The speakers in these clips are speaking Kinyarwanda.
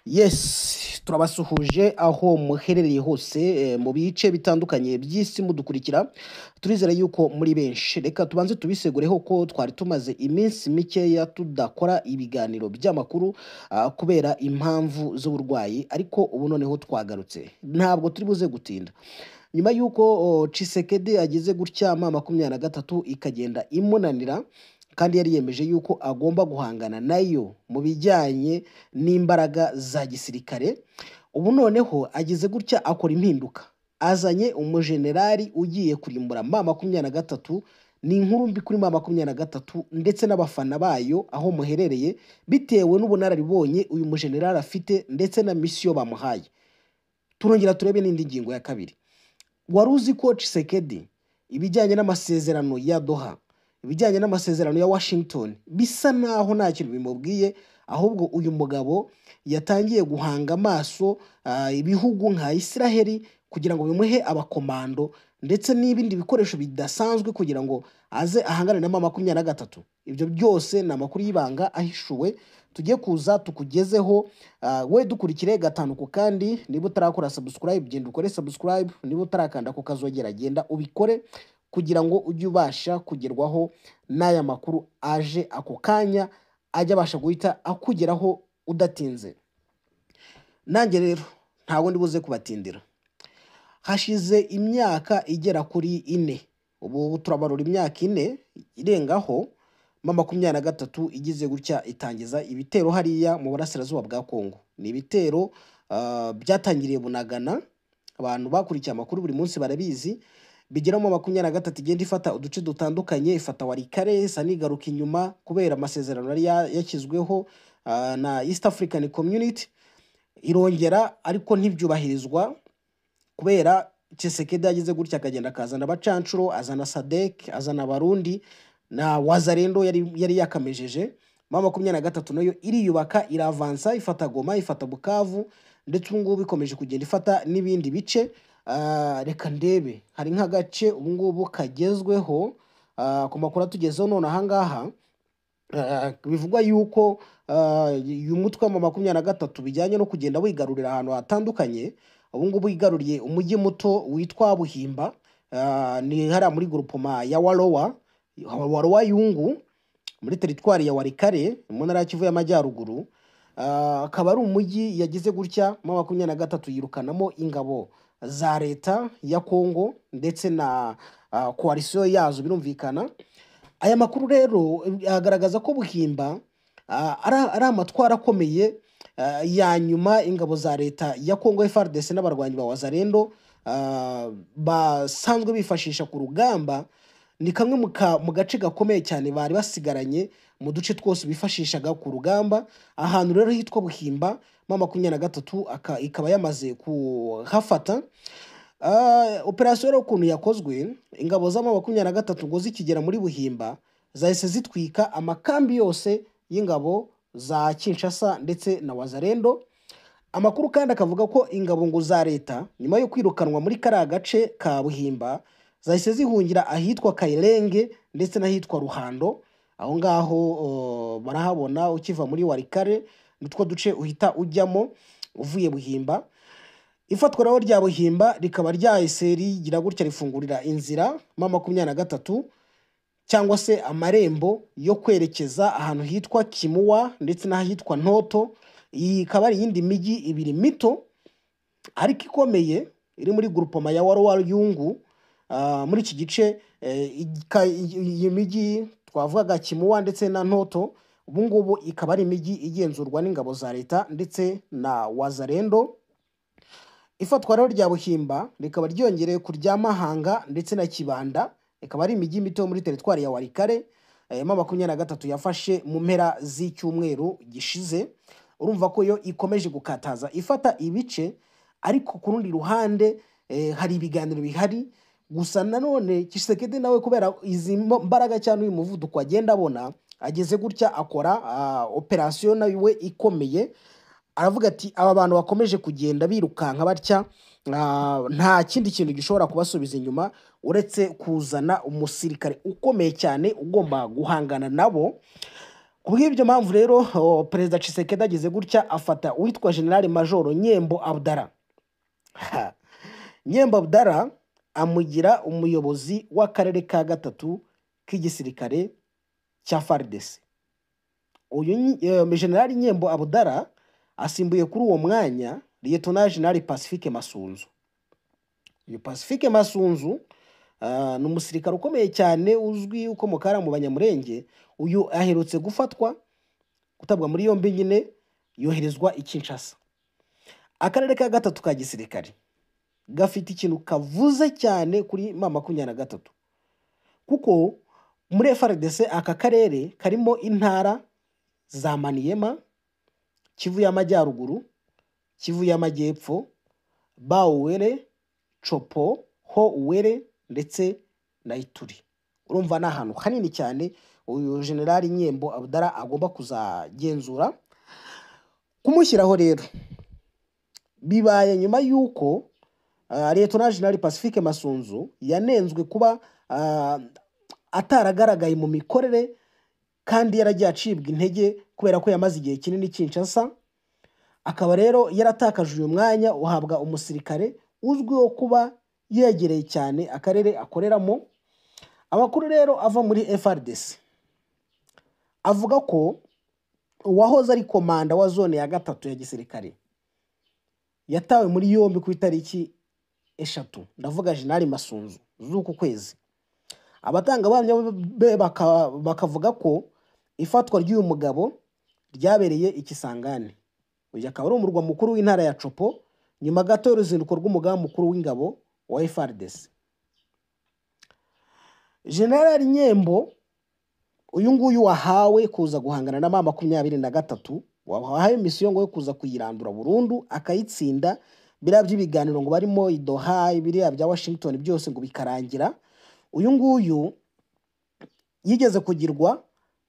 Yes, turabasuhuje aho muherereye hose mu bice bitandukanye by'isi mudukurikira. Turizera yuko muri benshi. Reka tubanze tubisegureho ko twari tumaze iminsi mikeya tudakora ibiganiro by'amakuru kubera impamvu z'uburwayi, ariko ubu noneho twagarutse. Ntabwo turi buze gutinda. Nyuma y'uko Tshisekedi ageze gutya M23 ikagenda imunanira, kandi yari yemeje yuko agomba guhangana nayo mu bijyanye n'imbaraga za gisirikare. Ubu noneho ageze gutya akora impinduka, azanye umujenerali ugiye kurimbura M23. Ni inkuru mbi kuri M23 ndetse n'abafana bayo aho muherereye, bitewe n'ubunararibonye uyu mujenerali afite ndetse na misiyo bamuhaye. Turongera turebe n'indi ngingo ya kabiri. Wari uzi ko Tshisekedi ibijyanye n'amasezerano ya Doha, ibijyanye n'amasezerano ya Washington bisa naho nta kintu bimubwiye, ahubwo uyu mugabo yatangiye guhanga amaso ibihugu nka Israeli kugira ngo bimuhe abakomando ndetse n'ibindi bikoresho bidasanzwe kugira ngo aze ahangane na M23. Ibyo byose ni amakuru y'ibanga ahishuwe tugiye kuza tukugezeho. We dukurikire gatanu ku kandi. Niba utarakora subscribe, genda ukore subscribe. Niba utarakanda ku kazogera, genda ubikore kugira ngo ujye ubasha kugerwaho n'aya makuru aje ako kanya, ajya abasha guhita akugeraho udatinze. Nanjye rero ntabwo ndi buze kubatindira. Hashize imyaka igera kuri 4, ubu turabarura imyaka 4 irengaho M23 igize gutya itangiza ibitero hariya mu burasirazuba bwa Kongo. Ni ibitero byatangiriye Bunagana. Abantu bakurikiye amakuru buri munsi barabizi. Bigiramo M23 igenda ifata uduce dutandukanye, ifata Walikale, sanigaruka inyuma kubera amasezerano yari yakizweho na East African Community. Irongera ariko ntibyubahirizwa kubera Tshisekedi yagize gutya akagenda akazana abacancuro, azana Sadek, azana Barundi na Wazalendo yari yakamejeje. M23 nayo iriyubaka, iravansa, ifata Goma, ifata Bukavu, ndetse ubu ngubu ikomeje kugenda ifata n'ibindi bice. Reka ndebe, hari nk'agace ubu ngubu kagezweho ku makuru tugezeho none ahangaha. Bivugwa yuko uyu mutwe wa M23 bijyanye no kugenda wigarurira ahantu hatandukanye. Ubu ngubu igaruriye umujyi muto witwa Buhimba, ni hariya muri groupement ya Warowa Yungu, muri teritwari ya Walikale mu ntara ya Kivu y'Amajyaruguru. Akaba ari umujyi yagize gutya M23 yirukanamo ingabo za leta ya Kongo ndetse na coalition yazo, birumvikana. Aya makuru rero agaragaza ko Buhimba ari amatwara akomeye ya nyuma ingabo za leta ya Kongo FARDC n'abarwanyi ba Wazalendo basanzwe bifashisha ku rugamba. Ni kamwe mu gace gakomeye cyane bari basigaranye mu duce twose bifashishaga ku rugamba. Ahantu rero hitwa Buhimba M23 ikaba yamaze kuhafata. Operation ukuntu yakozwe, ingabo za M23 ngo zikigera muri Buhimba zahise zitwika amakambi yose y'ingabo za Kinshasa ndetse na Wazalendo. Amakuru kandi akavuga ko ingabo ngo za leta nyuma yo kwirukanwa muri kariya gace ka Buhimba zahise zihungira ahitwa Kairenge ndetse n'ahitwa Ruhando. Aho ngaho barahabona ukiva muri Walikale, nitwo duce uhita ujyamo uvuye Buhimba. Ifatwa rero rya Buhimba rikaba ryahise rigira gutya rifungurira inzira M23 cyangwa se amarembo yo kwerekeza ahantu hitwa Kimuwa ndetse n'ahitwa Ntoto. Iyi ikaba ari iyindi mijyi ibiri mito ariko ikomeye iri muri groupement ya Warowa Yungu. Muri iki gice iyi mijyi twavugaga Kimuwa ndetse na Ntoto, ubu ngubu ikaba ari imijyi igenzurwa n'ingabo za leta ndetse na Wazalendo. Ifatwa rero rya Buhimba rikaba ryongereye kurya Mahanga ndetse na Kibanda, ikaba ari imijyi mito muri teritwari ya Walikale. M23 yafashe mu mpera z'icyumweru gishize. Urumva ko yo ikomeje gukataza ifata ibice, ariko ku rundi ruhande hari ibiganiro bihari. Gusa nanone Tshisekedi nawe kubera izi mbaraga cyane uyu muvuduko agenda abona, ageze gutya akora operation nawe ikomeye. Aravuga ati aba bantu bakomeje kugenda birukanka batya, nta kindi kintu gishobora kubasubiza inyuma uretse kuzana umusirikare ukomeye cyane ugomba guhangana nabo. Kubw'ibyo mpamvu rero Perezida Tshisekedi agize gutya afata uwitwa General Major Nyembo Abdallah. Nyembo Abdallah amugira umuyobozi w'akarere ka gatatu k'igisirikare cya FARDC. Uyu General Nyembo Abdallah asimbuye kuri uwo mwanya Lieutenant General Pacifique Masunzu. Uyu Pacifique Masunzu ni umusirikare ukomeye cyane uzwi ukomoka mu Banyamurenge. Uyu aherutse gufatwa gutabwa muri yombi nyine yoherezwa i Kinshasa. Akarere ka gatatu ka gisirikare gafite ikintu kavuze cyane kuri M23 kuko muri FARDC aka karere karimo intara za Maniema, Kivu y'Amajyaruguru, Kivu y'Amajyepfo, Bauwere, Chopo, Ho-Uwere ndetse na Ituri. Urumva ni ahantu hanini cyane uyu General Nyembo Abdallah agomba kuzagenzura. Kumushyiraho rero bibaye nyuma y'uko Lieutenant General Pacifique Masunzu yanenzwe kuba ataragaragaye mu mikorere kandi yaragiye acibwa intege kubera ko yamaze igihe kinini Kinshasa. Akaba rero yaratakaje uyu mwanya uhabwa umusirikare uzwiho kuba yegereye cyane akarere akoreramo. Amakuru rero ava muri FARDC avuga ko uwahoze ari komanda wa zone ya gatatu ya gisirikare yatawe muri yombi ku itariki 3, ndavuga General Masunzu z'uku kwezi. Abatangabuhamya bakavuga ko ifatwa ry'uyu mugabo ryabereye Ikisangani. Uyu akaba ari umurwa mukuru w'intara ya Chopo nyuma gato y'uruzinduko rw'umugaba mukuru w'ingabo wa FARDC. General Nyembo uyu nguyu wahawe kuza guhangana na M23, wahawe misiyo ngo yo kuza kuyirandura burundu akayitsinda. Biriya by'ibiganiro ngo barimo i Doha, biriya bya Washington byose ngo bikarangira. Uyu nguyu yigeze kugirwa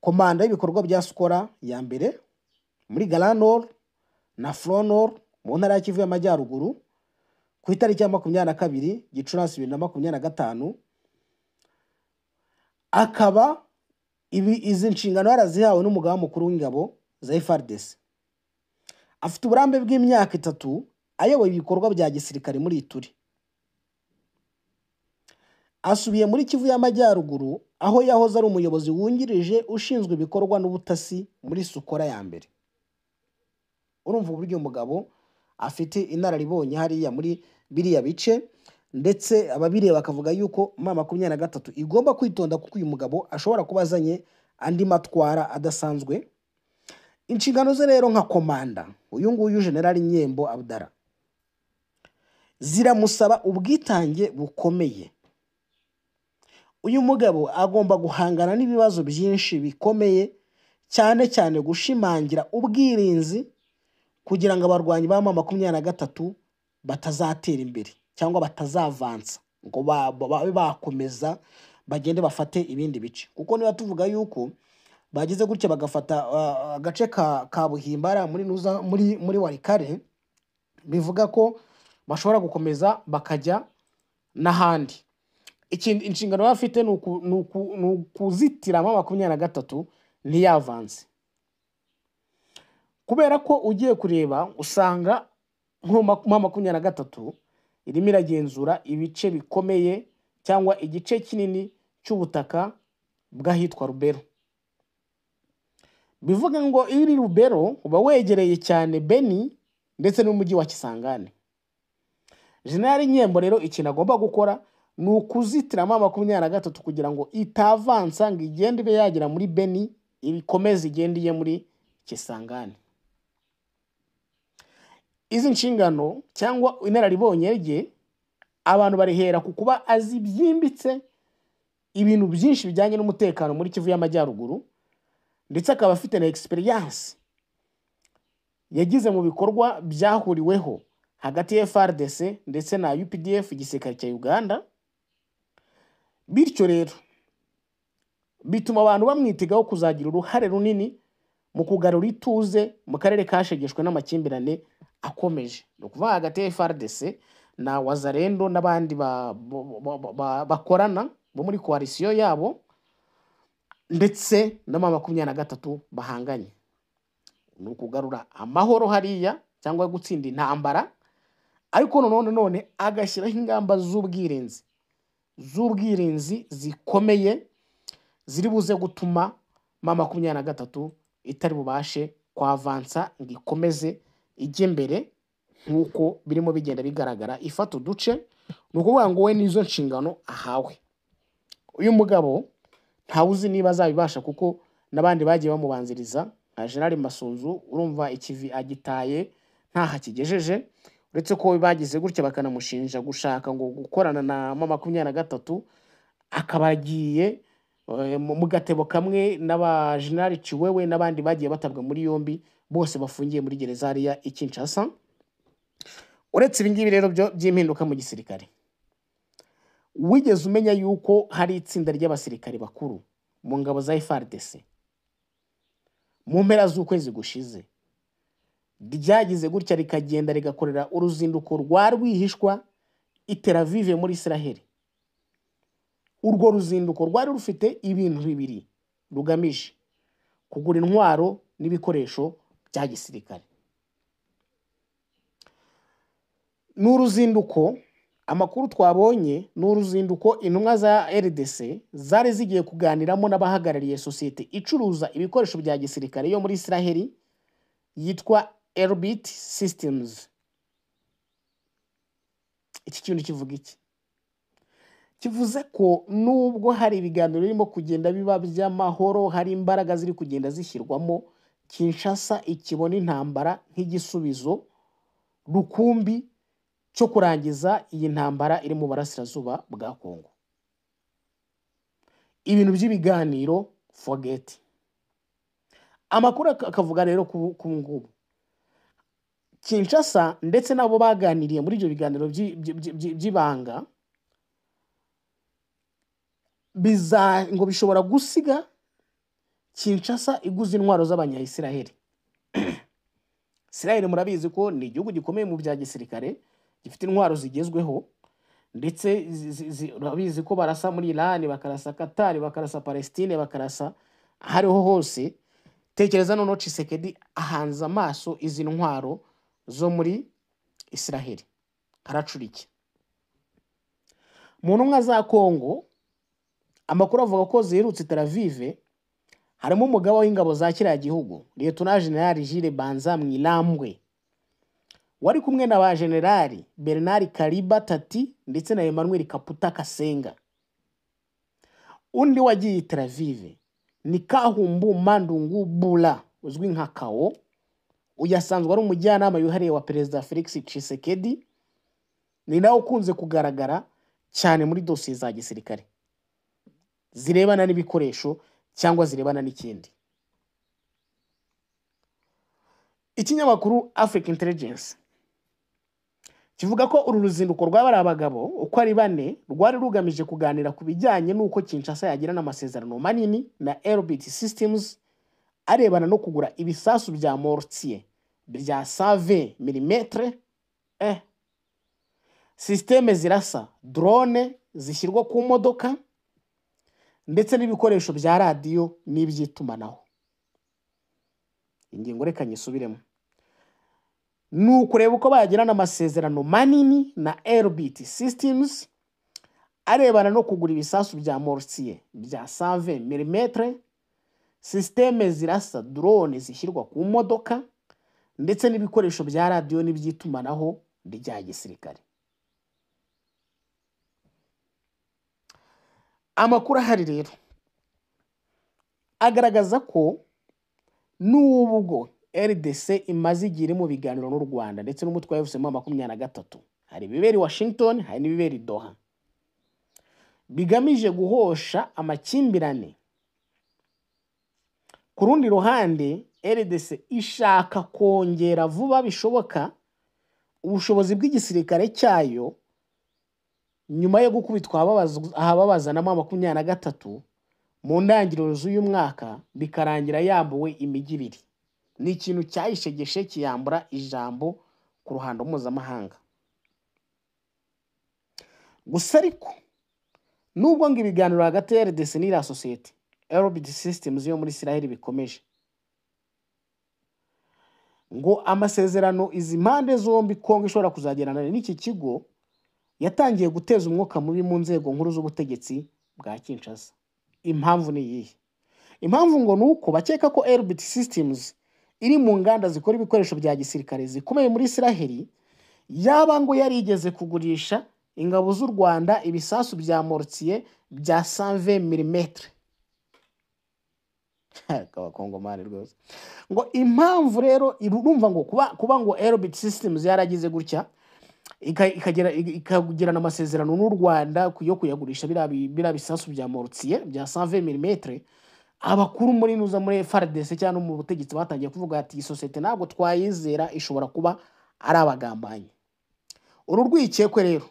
komanda y'ibikorwa bya Skora ya mbere muri Galanor na Fronor mu ntara ya Kivu y'Amajyaruguru ku itariki ya 22 Gicurasi 2025. Akaba izi nshingano yarazihawe n'umugaba mukuru w'ingabo za FARDC. Afite uburambe bw'imyaka 3 ayoboye ibikorwa bya gisirikare muri Ituri. Asubiye muri Kivu y'Amajyaruguru aho yahoze ari umuyobozi wungirije ushinzwe ibikorwa n'ubutasi muri Sukora ya mbere. Urumva uburyo umugabo afite inararibonye hariya muri biriya bice, ndetse ababireba bakavuga yuko M23 igomba kwitonda kuko uyu mugabo ashobora kubazanye andi matwara adasanzwe. Inshingano ze rero nka komanda uyu nguyu General Nyembo Abdallah ziramusaba ubwitange bukomeye. Uyu mugabo agomba guhangana n'ibibazo byinshi bikomeye, cyane cyane gushimangira ubwirinzi kugira ngo abarwanyi ba M23 batazatera imbere cyangwa batazavansa ngo bakomeza bagende bafate ibindi bice. Kuko niba tuvuga yuko bagize gutya bagafata agace ka Buhimbara muri Warikare, bivuga ko bashobora gukomeza bakajya n'ahandi. Inshingano bafite ni ukuzitira M23 ntiyavanse. Kubera ko ugiye kureba usanga M23 irimo iragenzura ibice bikomeye cyangwa igice kinini cy'ubutaka bw'ahitwa Rubero. Bivuga ngo iri Rubero uba wegereye cyane Beni ndetse n'umujyi wa Kisangani. General Nyembo rero ikintu agomba gukora ni ukuzitira M23 kugira ngo itavansa ngo igende ibe yagera muri Beni, ibikomeze igendiye muri Kisangani. Izi nshingano cyangwa inararibonye rye abantu barihera ku kuba azi byimbitse ibintu byinshi bijyanye n'umutekano muri Kivu y'Amajyaruguru, ndetse akaba afite na experience yagize mu bikorwa byahuriweho hagati ya FARDC ndetse na UPDF igisirikare cya Uganda. Bityo rero bituma abantu bamwitegaho kuzagira uruhare runini mu kugarura ituze mu karere kashegeshwe n'amakimbirane akomeje. No kuva hagati ya FARDC na Wazalendo n'abandi bakorana bo muri coalition yabo. ndetse na M23 bahanganye. Ni ukugarura amahoro hariya cyangwa gutsinda intambara, ariko none agashyiraho ingamba z'ubwirinzi zikomeye ziri buze gutuma M23 itari bubashe kwavansa ngo ikomeze ijye mbere nk'uko birimo bigenda bigaragara ifata uduce. Ni ukuvuga ngo we n'izo nshingano ahawe. Uyu mugabo ntawuzi niba azabibasha, kuko n'abandi bagiye bamubanziriza nka General Masunzu, urumva ikivi agitaye ntaha kigejeje, uretse ko bagize gutya bakanamushinja gushaka ngo gukorana na M23, akaba agiye mu gatebo kamwe n'aba General Chiwewe n'abandi bagiye batabwa muri yombi, bose bafungiye muri gereza hariya i Kinshasa. Uretse ibingibi rero byo by'impinduka mu gisirikare, wigeze umenya yuko hari itsinda ry'abasirikare bakuru mu ngabo za FARDC mu mpera z'ukwezi gushize ryagize gutya rikagenda rigakorera uruzinduko rwa rwihishwa i Tel Aviv muri Israel. Urwo ruzinduko rwari rufite ibintu bibiri rugamije: kugura intwaro n'ibikoresho bya gisirikare. N'uruzinduko, amakuru twabonye n'uruzinduko intumwa za RDC zari zigiye kuganiramo n'abahagarariye sosiyete icuruza ibikoresho bya gisirikare yo muri Israel yitwa Elbit Systems. Iki kintu kivuga iki? Kivuze ko nubwo hari ibiganiro birimo kugenda biba by'amahoro, hari imbaraga ziri kugenda zishyirwamo, Kinshasa ikibona intambara nk'igisubizo rukumbi cyo kurangiza iyi ntambara iri mu burasirazuba bwa Kongo. Ibintu by'ibiganiro forget. Amakuru akavuga rero ku ngubu Kinshasa ndetse nabo baganiriye muri ibyo biganiro by'ibanga ngo bishobora gusiga Kinshasa iguze intwaro z'abanya-Israel. Israel murabizi ko ni igihugu gikomeye mu bya gisirikare, gifite intwaro zigezweho, ndetse urabizi ko barasa muri Iran, bakarasa Qatar, bakarasa Palestine, bakarasa hariho hose. Tekereza noneho Tshisekedi ahanze amaso izi ntwaro zo muri Israel, haracurike. Mu ntumwa za Kongo, amakuru avuga ko zirutse Tel Aviv harimo umugaba w'ingabo za kiriya gihugu, Lieutenant General Jules Banza Mwilambwe, wari kumwe na ba General Bernard Kariba Tati ndetse na Emmanuel Kaputa Kasenga. Undi wagiye Tel Aviv ni Kahumbu Mandungu Bula, uzwi nka Kao, uyasanzwe ari umujyanama yuhariye wa Perezida Felix Tshisekedi, ni nawe ukunze kugaragara cyane muri dosiye za gisirikare zirebana n'ibikoresho cyangwa zirebana n'ikindi. Ikinyamakuru Africa Intelligence kivuga ko uru ruzinduko rw'abari abagabo uko ari bane rwari rugamije kuganira ku bijyanye n'uko Kinshasa yagirana amasezerano manini na Elbit Systems arebana no kugura ibisasu bya mortier bya 120 mm, systeme zirasa, drone zishyirwa ku modoka, ndetse n'ibikoresho bya radio n'iby'itumanaho. Ingingo reka nyisubiremo. Nukureba uko bagirana amasezerano manini na Elbit Systems arebana no kugura ibisasu bya mortier bya 120 mm, systeme zirasa, drone zishyirwa ku modoka, ndetse n'ibikoresho bya radio n'iby'itumanaho rya gisirikare. Amakuru ahari rero agaragaza ko nubwo RDC imaze igihe mu biganiro n'u Rwanda ndetse n'umutwe wa M23, hari ibibera i Washington, hari n'ibibera i Doha, bigamije guhosha amakimbirane. Ku rundi ruhande, RDC ishaka kongera vuba bishoboka ubushobozi bw'igisirikare cyayo nyuma yo gukubitwa ahababaza na M23 mu ntangiriro z'uyu mwaka, bikarangira yambuwe imijyi ibiri. Ni ikintu cyayishegeshe kiyambura ijambo ku ruhando mpuzamahanga. Gusa ariko nubwo ngo ibiganiro hagati ya RDC n'iriya sosiyete Elbit Systems yo muri Israel bikomeje ngo amasezerano izi mpande zombi Kongo ishobora kuzagerana n'iki kigo yatangiye guteza umwuka mubi mu nzego nkuru z'ubutegetsi bwa Kinshasa. Impamvu ni iyihe? Impamvu ngo nuko bakeka ko Elbit Systems iri mu nganda zikora ibikoresho bya gisirikare zikomeye muri Israel, yaba ngo yarigeze kugurisha ingabo z'u Rwanda ibisasu bya mortier bya 120 mm. Abakongomani rwose ngo impamvu rero irumva ngo kuba ngo Elbit Systems yaragize gutya ikagirana amasezerano n'u Rwanda yo kuyagurisha bira bisasu bya mortier bya 120 mm, abakuru muri nuza muri FARDC cyangwa mu butegetsi batangiye kuvuga ati isosiyete ntabwo twayizera, ishobora kuba ari abagambanyi. Uru rwikekwe rero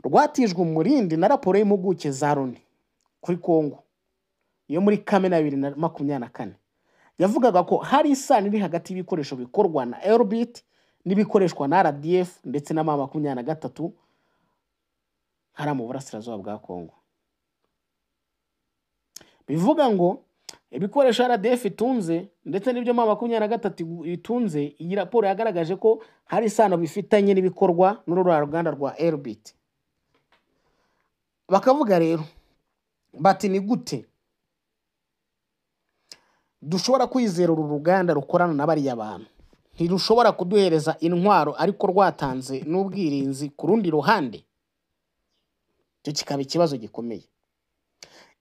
rwatijwe umurindi na raporo y'impuguke za Loni kuri Kongo yo muri Kamena 2024 yavugaga ko hari isano iri hagati y'ibikoresho bikorwa na Elbit n'ibikoreshwa na RDF ndetse na M23 hari mu burasirazuba bwa Kongo. Bivuga ngo ibikoresho RDF itunze ndetse n'ibyo M23 itunze, iyi raporo yagaragaje ko hari isano bifitanye n'ibikorwa n'urura ruganda rwa Elbit. Bakavuga rero bati ni gute dushobora kwizera uru ruganda rukorana na bari abantu, ntirushobora kuduhereza intwaro ariko rwatanze n'ubwirinzi ku rundi ruhande? Cyo kikaba ikibazo gikomeye.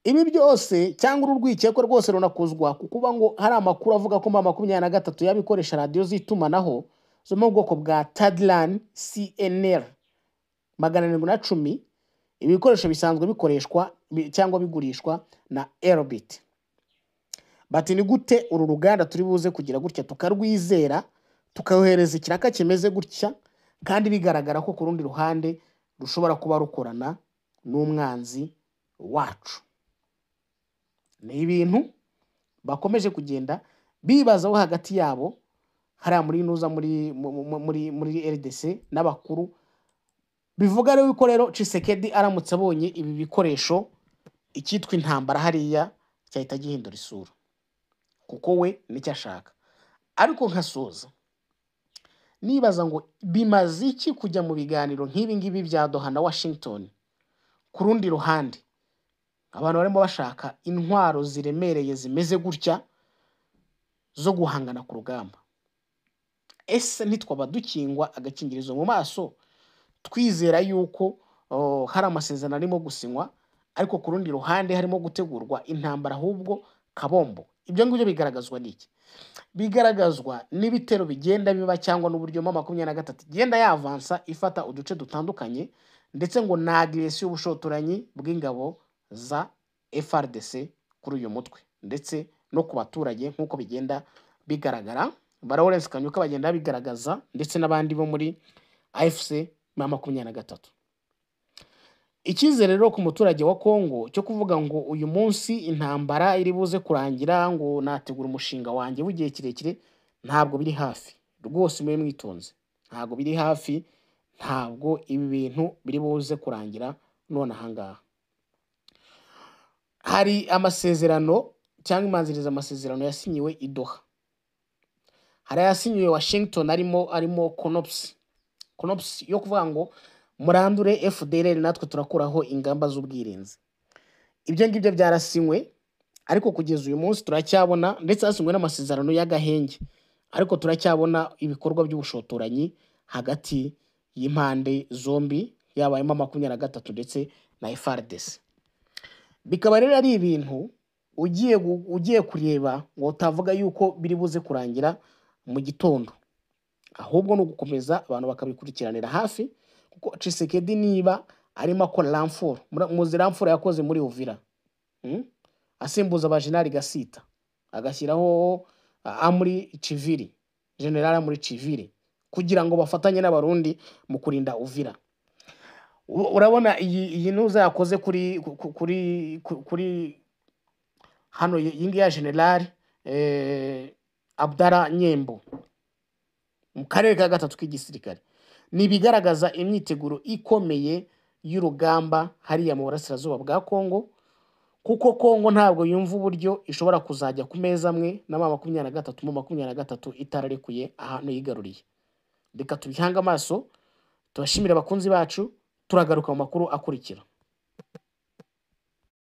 Ibi byose cyangwa urwikekwe rwose runakuzwa kukuba ngo hari amakuru avuga ko M23 yabikoresha radio zitumanaho zo mu bwoko bwa Tadlan CNR 710, ibikoresho bisanzwe bikoreshwa cyangwa bigurishwa na Elbit. Bati ni gute uru ruganda turi buze kugira gutya tukarwizera tukayohereza ikiraka kimeze gutya kandi bigaragara ko ku rundi ruhande rushobora kuba rukorana n'umwanzi wacu? Ni ibintu bakomeje kugenda bibazaho hagati yabo hari muri nuza muri RDC n'abakuru. Bivuga rero ko rero Tshisekedi aramutse abonye ibi bikoresho ikitwa intambara hariya cyahita gihindura isura, kuko we nicyo ashaka. Ariko nkasoza nibaza ngo bimaze iki kujya mu biganiro nk'ibi ngibi bya Doha na Washington? Ku rundi ruhande abantu barimo bashaka intwaro ziremereye zimeze gutya zo guhangana ku rugamba. Ese ntitwaba dukingwa agakingirizo mu maso twizera yuko hari amasezerano arimo gusinywa, ariko ku rundi ruhande harimo gutegurwa intambara ahubwo kabombo? Ibyo ngibyo bigaragazwa n'iki? Bigaragazwa n'ibitero bigenda biba cyangwa n'uburyo M23 igenda yavansa ifata uduce dutandukanye, ndetse ngo na agression y'ubushotoranyi bw'ingabo za FARDC kuri uyu mutwe ndetse no ku baturage nk'uko bigenda bigaragara. Lawrence Kanyuka bagenda bigaragaza ndetse n'abandi bo muri AFC M23. Icyizere rero ku muturage wa Kongo cyo kuvuga ngo uyu munsi intambara iri buze kurangira ngo nategura umushinga wanjye w'igihe kirekire, ntabwo biri hafi rwose. Mwe mwitonze, ntabwo biri hafi, ntabwo ibi bintu biri buze kurangira none ahangaha. Hari amasezerano cyangwa imanziriza amasezerano yasinyiwe i Doha, hari yasinyiwe Washington arimo CONOPS yo kuvuga ngo murandure FDLR natwe turakuraho ingamba z'ubwirinzi. Ibyo ngibyo byarasinywe, ariko kugeza uyu munsi turacyabona, ndetse hasinywe n'amasezerano y'agahenge, ariko turacyabona ibikorwa by'ubushotoranyi hagati y'impande zombi, yaba M23 ndetse na FARDC. Bikaba rero ari ibintu ugiye kureba ngo utavuga yuko biri buze kurangira mu gitondo, ahubwo no gukomeza abantu bakabikurikiranira hafi, kuko Tshisekedi niba arimo akora ramforo, muzi ramforo yakoze muri Uvira, asimbuza abajenali Gasita agashyiraho Amuri Chiviri, General Amuri Chiviri, kugira ngo bafatanye n'abarundi mu kurinda Uvira. Urabona iyi nuza yakoze kuri hano yingi ya General Abdara Nyembo mu karere ka gatatu k'igisirikare, nibigaragaza imyiteguro ikomeye y'urugamba hariya mu burasirazuba bwa Kongo, kuko Kongo ntabwo yumva uburyo ishobora kuzajya ku meza amwe na M23 mu 23 itararekuye ahantu yigaruriye. Reka tubihange amaso, tubashimire abakunzi bacu, turagaruka mu makuru akurikira.